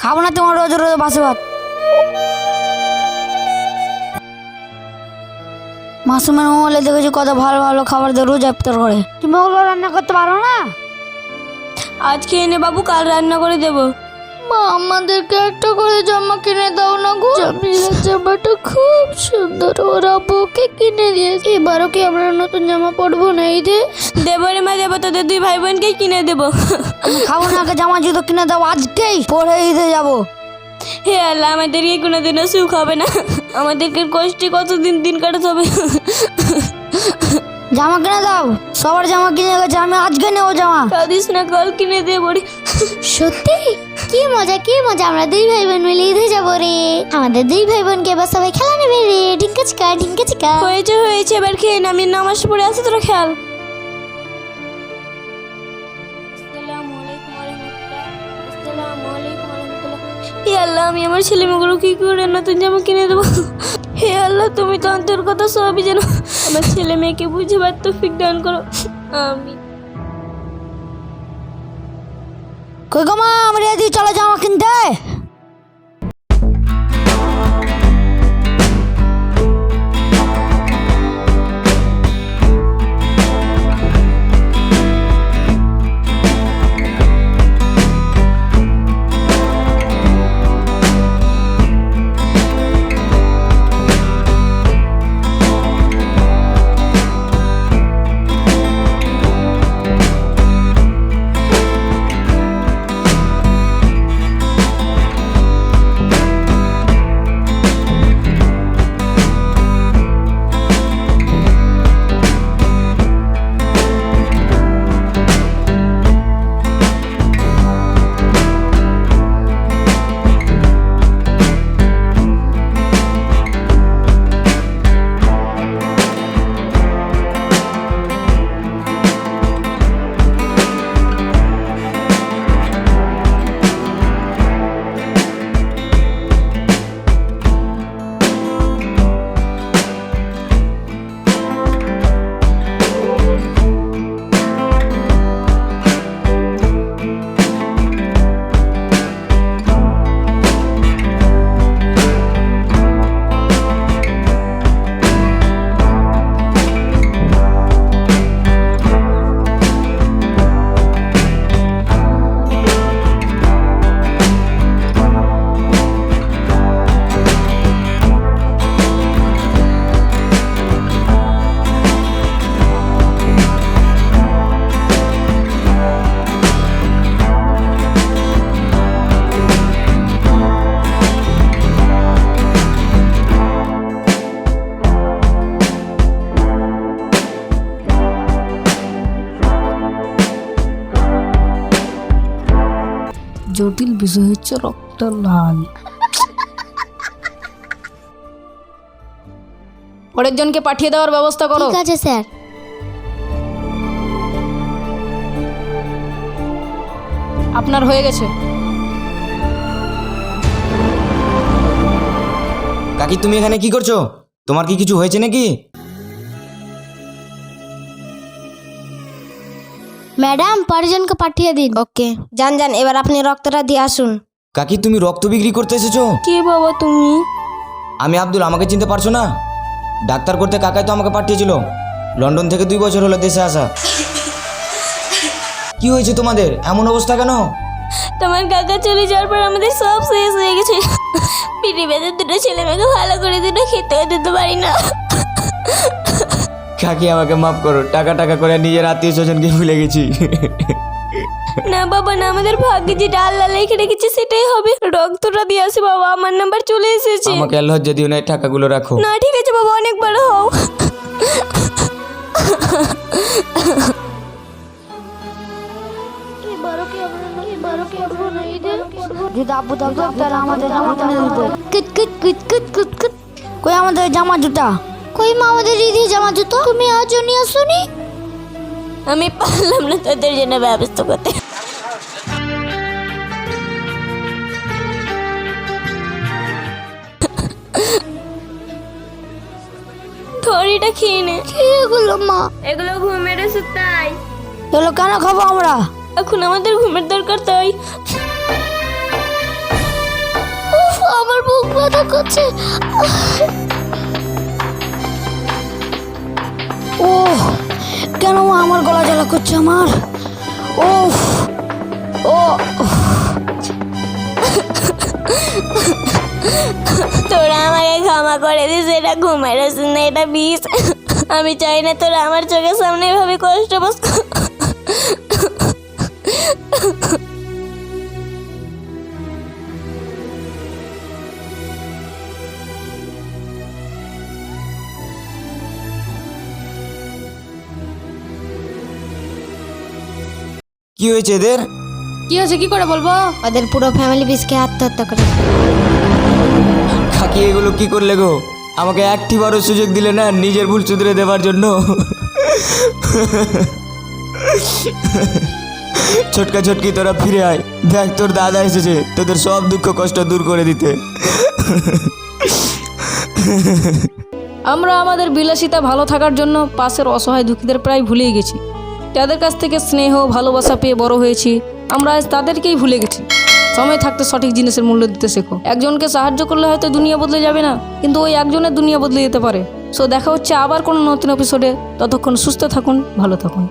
খাবো না তোমার রোজ রোজ বাসি ভাত। মাসুমের মোবাইলে দেখেছি কত ভালো ভালো খাবার দিয়ে রোজ ইফতার করে। তুমি ওগুলো রান্না করতে পারো না? আজকে এনে বাবু, কাল রান্না করে দেবো। মা, আমাদেরকে একটা করে জামা কিনে দাও না গো। জামিলের জামাটা খুব সুন্দর, ওর আব্বুকে কিনে দিয়েছে। এবারও কি আমরা নতুন জামা পরবো না ঈদে? দেবো রে মা, দেবো। তোদের দুই ভাই বোনকে কিনে দেবো। খাবো না, আগে জামা জুতো কিনে দাও, আজকেই পরে ঈদে যাবো। হে আল্লাহ, আমাদেরকে কোনোদিনও সুখ হবে না। আমাদেরকে কষ্টে কতদিন দিন কাটাতে হবে। জামা কিনে দাও, সবার জামা কিনে গেছে, আমি আজকে নেবো জামা। কাঁদিস না, কাল কিনে দেবো রে। সত্যি কি মজা কি মজা, আমরা দুই ভাই বোন মিলে ঈদে যাবো রে। আমাদের দুই ভাই বোনকে এবার সবাই খেলা নেবে রে। ঢিঙ্কা চিকা ঢিঙ্কা চিকা। হয়েছে হয়েছে, এবার খেয়ে না। আমি নামাজ পড়ে আসি, তোরা খেয়াল। হে আল্লাহ, আমি আমার ছেলে মেয়েগুলো কি করে নতুন জামা কিনে দেবো? হে আল্লাহ, তুমি তো অন্তর কথা সবই জানো। আমার ছেলে মেয়েকে বুঝবার তৌফিক দান করো। আমি কই গো মা, আমি রেডি, চলো জামা কিনতে। জটিল বিষয় হচ্ছে রক্ত লাল। পরের জনকে পাঠিয়ে দেওয়ার ব্যবস্থা করো। ঠিক আছে স্যার। আপনার হয়ে গেছে। কাকি, তুমি এখানে কি করছো? তোমার কি কিছু হয়েছে নাকি? ম্যাডাম, পরের জনকে পাঠিয়ে দিন। ওকে, যান যান, এবার আপনি রক্তটা দিয়ে আসুন। কাকি, তুমি রক্ত বিক্রি করতে এসেছো? কে বাবা তুমি? আমি আব্দুল, আমাকে চিনতে পারছো না? ডাক্তার করতে কাকাই তো আমাকে পাঠিয়েছিল। লন্ডন থেকে 2 বছর হলো দেশে আসা। কি হয়েছে তোমাদের? এমন অবস্থা কেন? তোমার কাকা চলে যাওয়ার পর আমাদের সব শেষ হয়ে গেছে। পৃথিবীতে দুটো ছেলে মেয়েকে ভালো করে দুটো খেতেও দিতে পারি না। কাকি, আমাকে মাফ করো। টাকা টাকা করে নিজের আত্মীয় স্বজনকে ভুলে গেছি। না বাবা না, আমাদের ভাগ্যে যেটা আল্লাহ লিখে রেখেছে সেটাই হবে। রক্তটা দিয়ে আসি বাবা, আমার নাম্বার চলে এসেছে। আমাকে আর লজ্জা দিও না, এই টাকাগুলো রাখো। না ঠিক আছে বাবা, অনেক বড় হও। যদি আব্বু থাকতো তাহলে আমাদের জামা কিনে দিত। কুট কুট কুট কুট কুট কুট। কই আমাদের জামা জুতা? কই মা, আমাদের ঈদে জামা জুতো তুমি আজও নিয়ে আসোনি? আমি পারলাম না তোদের জন্য ব্যবস্থা করতে। থরিটা খেয়ে নে। কি এগুলো মা? এগুলো ঘুমের ওষুধ তাই। এগুলো কেন খাবো আমরা? এখন আমাদের ঘুমের দরকার তাই। বুক ব্যথা করছে। ও কেন মা আমার গলা জ্বালা করছে আমার? ও ও তোরা আমাকে ক্ষমা করে দিস, এটা ঘুমের ওষুধ না, এটা বিষ। আমি চাই না তোরা আমার চোখের সামনে এভাবে কষ্ট পাস। কি হয়েছে এদের? কি হয়েছে কি করে বলবো? ওদের পুরো ফ্যামিলি পিসকে আত্মহত্যা করে। কাকি এগুলো কি করলে গো? আমাকে একটিবারও সুযোগ দিলে না নিজের ভুল শুধরে দেওয়ার জন্য। ছোটকা ছোটকি তোরা ফিরে আয়, দেখ তোর দাদা এসেছে তোদের সব দুঃখ কষ্ট দূর করে দিতে। আমরা আমাদের বিলাসিতা ভালো থাকার জন্য পাশের অসহায় দুঃখীদের প্রায় ভুলেই গেছি। যাদের কাছ থেকে স্নেহ ভালোবাসা পেয়ে বড় হয়েছি, আমরা আজ তাদেরকেই ভুলে গেছি। সময় থাকতে সঠিক জিনিসের মূল্য দিতে শেখো। একজনকে সাহায্য করলে হয়তো দুনিয়া বদলে যাবে না, কিন্তু ওই একজনের দুনিয়া বদলে যেতে পারে। সো দেখা হচ্ছে আবার কোনো নতুন এপিসোডে। ততক্ষণ সুস্থ থাকুন, ভালো থাকুন।